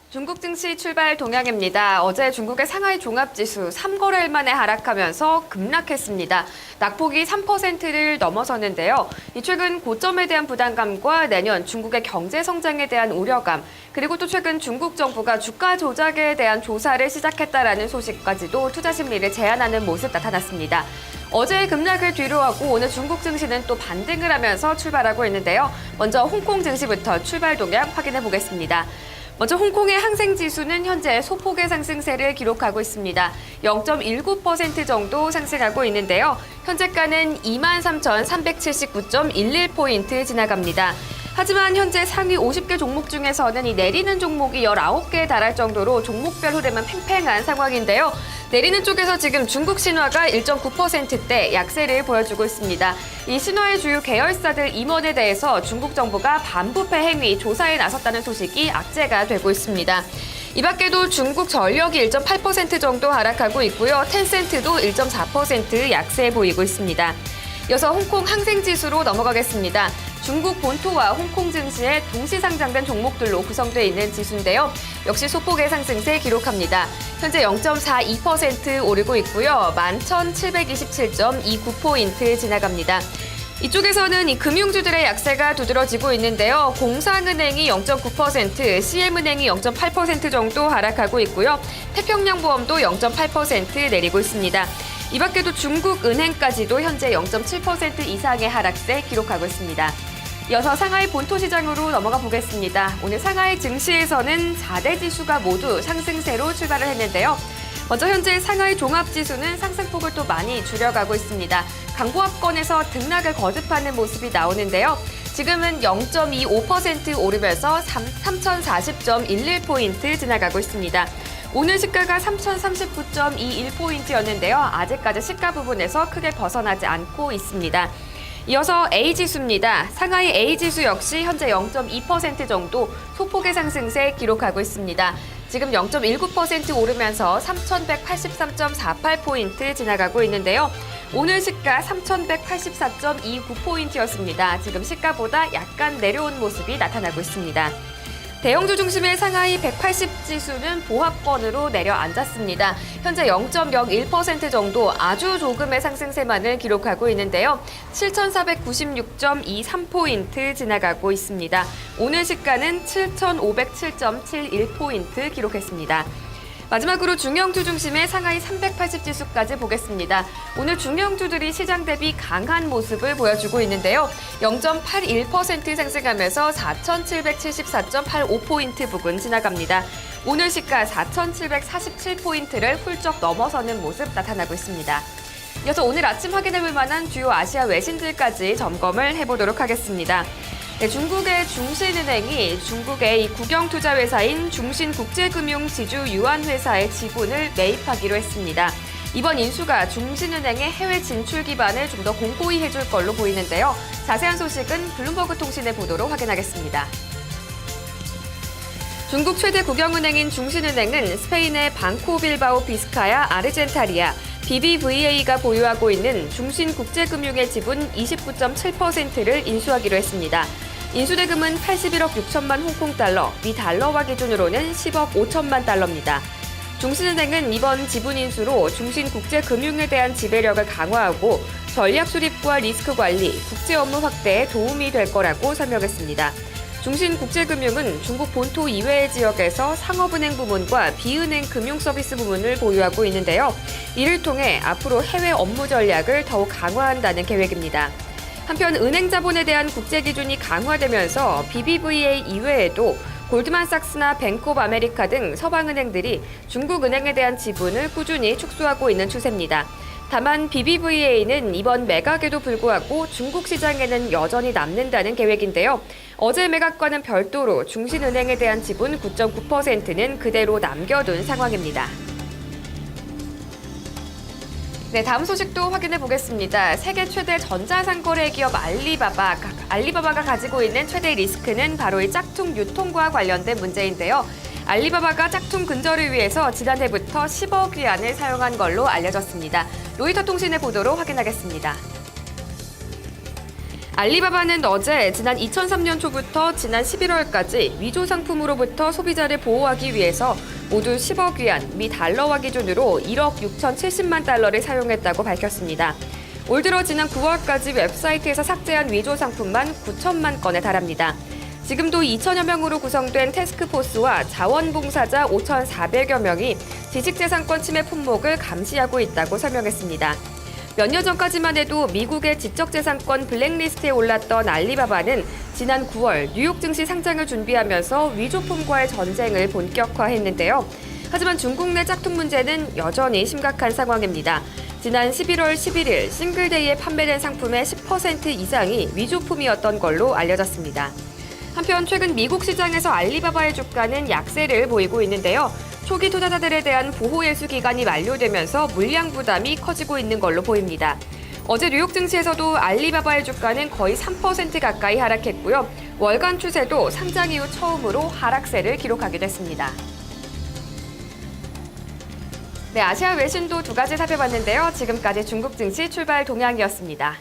중국 증시 출발 동향입니다. 어제 중국의 상하이 종합지수 3거래일 만에 하락하면서 급락했습니다. 낙폭이 3%를 넘어섰는데요. 최근 고점에 대한 부담감과 내년 중국의 경제 성장에 대한 우려감, 그리고 또 최근 중국 정부가 주가 조작에 대한 조사를 시작했다라는 소식까지도 투자 심리를 제한하는 모습 나타났습니다. 어제의 급락을 뒤로하고 오늘 중국 증시는 또 반등을 하면서 출발하고 있는데요. 먼저 홍콩 증시부터 출발 동향 확인해 보겠습니다. 먼저 홍콩의 항생지수는 현재 소폭의 상승세를 기록하고 있습니다. 0.19% 정도 상승하고 있는데요. 현재가는 23,379.11포인트 지나갑니다. 하지만 현재 상위 50개 종목 중에서는 이 내리는 종목이 19개에 달할 정도로 종목별 흐름은 팽팽한 상황인데요. 내리는 쪽에서 지금 중국 신화가 1.9%대 약세를 보여주고 있습니다. 이 신화의 주요 계열사들 임원에 대해서 중국 정부가 반부패 행위 조사에 나섰다는 소식이 악재가 되고 있습니다. 이 밖에도 중국 전력이 1.8% 정도 하락하고 있고요. 텐센트도 1.4% 약세 보이고 있습니다. 이어서 홍콩 항생지수로 넘어가겠습니다. 중국 본토와 홍콩 증시에 동시 상장된 종목들로 구성되어 있는 지수인데요. 역시 소폭의 상승세 기록합니다. 현재 0.42% 오르고 있고요. 11,727.29포인트 지나갑니다. 이쪽에서는 이 금융주들의 약세가 두드러지고 있는데요. 공상은행이 0.9%, CM은행이 0.8% 정도 하락하고 있고요. 태평양보험도 0.8% 내리고 있습니다. 이 밖에도 중국 은행까지도 현재 0.7% 이상의 하락세 기록하고 있습니다. 이어서 상하이 본토 시장으로 넘어가 보겠습니다. 오늘 상하이 증시에서는 4대 지수가 모두 상승세로 출발을 했는데요. 먼저 현재 상하이 종합지수는 상승폭을 또 많이 줄여가고 있습니다. 강보합권에서 등락을 거듭하는 모습이 나오는데요. 지금은 0.25% 오르면서 3,040.11포인트 지나가고 있습니다. 오늘 시가가 3,039.21포인트였는데요. 아직까지 시가 부분에서 크게 벗어나지 않고 있습니다. 이어서 A지수입니다. 상하이 A지수 역시 현재 0.2% 정도 소폭의 상승세 기록하고 있습니다. 지금 0.19% 오르면서 3,183.48포인트 지나가고 있는데요. 오늘 시가 3,184.29포인트였습니다. 지금 시가보다 약간 내려온 모습이 나타나고 있습니다. 대형주 중심의 상하이 180지수는 보합권으로 내려앉았습니다. 현재 0.01% 정도 아주 조금의 상승세만을 기록하고 있는데요. 7,496.23포인트 지나가고 있습니다. 오늘 시가는 7,507.71포인트 기록했습니다. 마지막으로 중형주 중심의 상하이 380지수까지 보겠습니다. 오늘 중형주들이 시장 대비 강한 모습을 보여주고 있는데요. 0.81% 상승하면서 4,774.85포인트 부근 지나갑니다. 오늘 시가 4,747포인트를 훌쩍 넘어서는 모습 나타나고 있습니다. 이어서 오늘 아침 확인해볼 만한 주요 아시아 외신들까지 점검을 해보도록 하겠습니다. 네, 중국의 중신은행이 중국의 국영투자회사인 중신국제금융지주유한회사의 지분을 매입하기로 했습니다. 이번 인수가 중신은행의 해외 진출 기반을 좀 더 공고히 해줄 걸로 보이는데요. 자세한 소식은 블룸버그 통신의 보도로 확인하겠습니다. 중국 최대 국영은행인 중신은행은 스페인의 방코 빌바오 비스카야 아르젠타리아, BBVA가 보유하고 있는 중신국제금융의 지분 29.7%를 인수하기로 했습니다. 인수대금은 81억 6천만 홍콩달러, 미 달러화 기준으로는 10억 5천만 달러입니다. 중신은행은 이번 지분 인수로 중신국제금융에 대한 지배력을 강화하고 전략 수립과 리스크 관리, 국제 업무 확대에 도움이 될 거라고 설명했습니다. 중신국제금융은 중국 본토 이외의 지역에서 상업은행 부문과 비은행 금융서비스 부문을 보유하고 있는데요. 이를 통해 앞으로 해외 업무 전략을 더욱 강화한다는 계획입니다. 한편 은행 자본에 대한 국제 기준이 강화되면서 BBVA 이외에도 골드만삭스나 뱅크 오브 아메리카 등 서방은행들이 중국 은행에 대한 지분을 꾸준히 축소하고 있는 추세입니다. 다만 BBVA는 이번 매각에도 불구하고 중국 시장에는 여전히 남는다는 계획인데요. 어제 매각과는 별도로 중신은행에 대한 지분 9.9%는 그대로 남겨둔 상황입니다. 네, 다음 소식도 확인해 보겠습니다. 세계 최대 전자상거래 기업 알리바바가 가지고 있는 최대 리스크는 바로 이 짝퉁 유통과 관련된 문제인데요. 알리바바가 짝퉁 근절을 위해서 지난해부터 10억 위안을 사용한 걸로 알려졌습니다. 로이터 통신의 보도로 확인하겠습니다. 알리바바는 어제 지난 2003년 초부터 지난 11월까지 위조 상품으로부터 소비자를 보호하기 위해서 모두 10억 위안, 미 달러화 기준으로 1억 6,070만 달러를 사용했다고 밝혔습니다. 올 들어 지난 9월까지 웹사이트에서 삭제한 위조 상품만 9천만 건에 달합니다. 지금도 2천여 명으로 구성된 태스크포스와 자원봉사자 5,400여 명이 지식재산권 침해 품목을 감시하고 있다고 설명했습니다. 몇 년 전까지만 해도 미국의 지적재산권 블랙리스트에 올랐던 알리바바는 지난 9월 뉴욕 증시 상장을 준비하면서 위조품과의 전쟁을 본격화했는데요. 하지만 중국 내 짝퉁 문제는 여전히 심각한 상황입니다. 지난 11월 11일 싱글데이에 판매된 상품의 10% 이상이 위조품이었던 걸로 알려졌습니다. 한편 최근 미국 시장에서 알리바바의 주가는 약세를 보이고 있는데요. 초기 투자자들에 대한 보호 예수 기간이 만료되면서 물량 부담이 커지고 있는 걸로 보입니다. 어제 뉴욕 증시에서도 알리바바의 주가는 거의 3% 가까이 하락했고요. 월간 추세도 상장 이후 처음으로 하락세를 기록하게 됐습니다. 네, 아시아 외신도 두 가지 살펴봤는데요. 지금까지 중국 증시 출발 동향이었습니다.